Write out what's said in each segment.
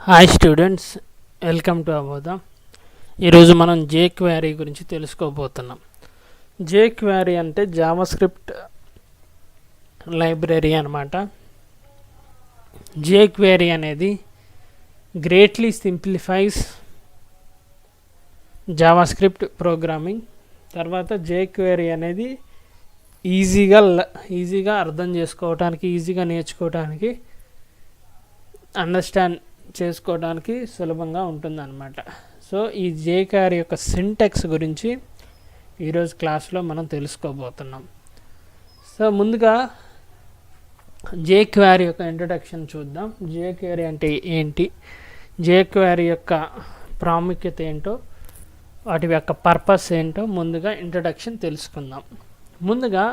Hi students, welcome to Abodha. ఈరోజు మనం jQuery గురించి తెలుసుకోబోతున్నాం. jQuery అంటే జావాస్క్రిప్ట్ లైబ్రరీ అన్నమాట. jQuery అనేది గ్రేట్లీ సింప్లిఫైస్ జావాస్క్రిప్ట్ ప్రోగ్రామింగ్. తర్వాత jQuery అనేది ఈజీగా అర్థం చేసుకోవడానికి, ఈజీగా నేర్చుకోవడానికి, అండర్స్టాండ్ చేసుకోవడానికి సులభంగా ఉంటుందన్నమాట. సో ఈ jQuery యొక్క సింటాక్స్ గురించి ఈరోజు క్లాస్లో మనం తెలుసుకోబోతున్నాం. సో ముందుగా jQuery యొక్క ఇంట్రడక్షన్ చూద్దాం. jQuery అంటే ఏంటి, jQuery యొక్క ప్రాముఖ్యత ఏంటో, వాటి యొక్క పర్పస్ ఏంటో ముందుగా ఇంట్రడక్షన్ తెలుసుకుందాం. ముందుగా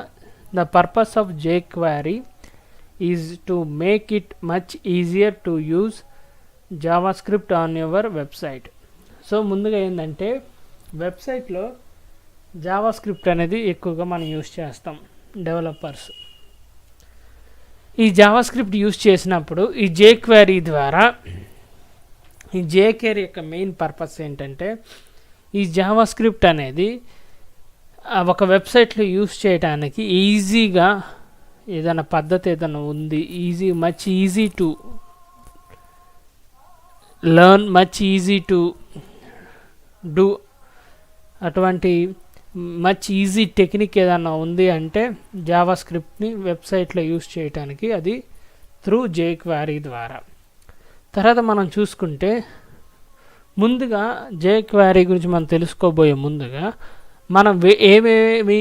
the purpose of jQuery is to make it much easier to use JavaScript on your website. So ముందుగా ఏంటంటే, వెబ్సైట్లో జావాస్క్రిప్ట్ అనేది ఎక్కువగా మనం యూజ్ చేస్తాం డెవలపర్స్. ఈ జావాస్క్రిప్ట్ యూజ్ చేసినప్పుడు ఈ jQuery ద్వారా, ఈ jQuery యొక్క మెయిన్ పర్పస్ ఏంటంటే, ఈ జావాస్క్రిప్ట్ అనేది ఒక వెబ్సైట్లో యూజ్ చేయడానికి ఈజీగా, ఏదైనా పద్ధతి ఏదైనా ఉంది, much easy to learn, much easy to do, అటువంటి మచ్ ఈజీ టెక్నిక్ ఏదన్నా ఉంది అంటే జావాస్క్రిప్ట్ని వెబ్సైట్లో యూస్ చేయడానికి అది త్రూ jQuery ద్వారా. తర్వాత మనం చూసుకుంటే, ముందుగా jQuery గురించి మనం తెలుసుకోబోయే ముందుగా మనం ఏమేమి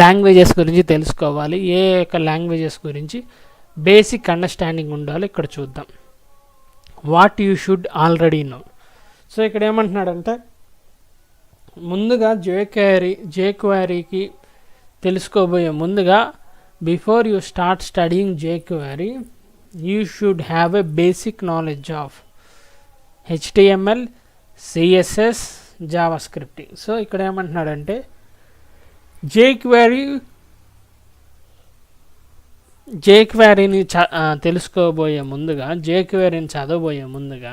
లాంగ్వేజెస్ గురించి తెలుసుకోవాలి, ఏ యొక్క లాంగ్వేజెస్ గురించి బేసిక్ అండర్స్టాండింగ్ ఉండాలి ఇక్కడ చూద్దాం. What you should already know. So ఇక్కడ ఏమంటున్నాడంటే, ముందుగా jQueryకి తెలుసుకోబోయే ముందుగా, before you start studying jQuery you should have a basic knowledge of HTML, CSS, javascripting. So ఇక్కడ ఏమంటున్నాడంటే, jQueryని తెలుసుకోబోయే ముందుగా, jQueryని చదవబోయే ముందుగా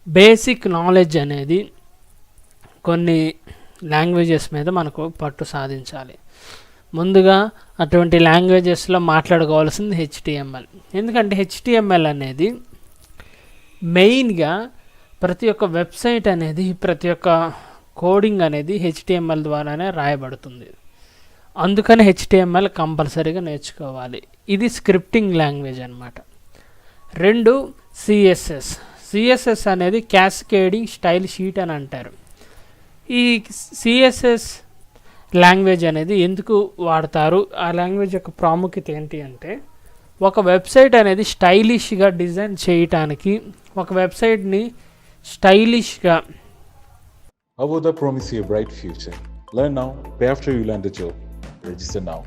బేసిక్ నాలెడ్జ్ అనేది కొన్ని లాంగ్వేజెస్ మీద మనకు పట్టు సాధించాలి. ముందుగా అటువంటి లాంగ్వేజెస్లో మాట్లాడుకోవాల్సింది HTML. ఎందుకంటే HTML అనేది మెయిన్గా ప్రతి ఒక్క వెబ్సైట్ అనేది, ప్రతి ఒక్క కోడింగ్ అనేది HTML ద్వారానే రాయబడుతుంది. అందుకని HTML కంపల్సరీగా నేర్చుకోవాలి. ఇది స్క్రిప్టింగ్ లాంగ్వేజ్ అన్నమాట. రెండు, CSS అనేది క్యాస్కేడింగ్ స్టైల్ షీట్ అని అంటారు. ఈ CSS లాంగ్వేజ్ అనేది ఎందుకు వాడతారు, ఆ లాంగ్వేజ్ యొక్క ప్రాముఖ్యత ఏంటి అంటే, ఒక వెబ్సైట్ అనేది స్టైలిష్గా డిజైన్ చేయటానికి, ఒక వెబ్సైట్ని స్టైలిష్గా Avodha promise you a bright future. Learn now, pay after you land the job. Register now.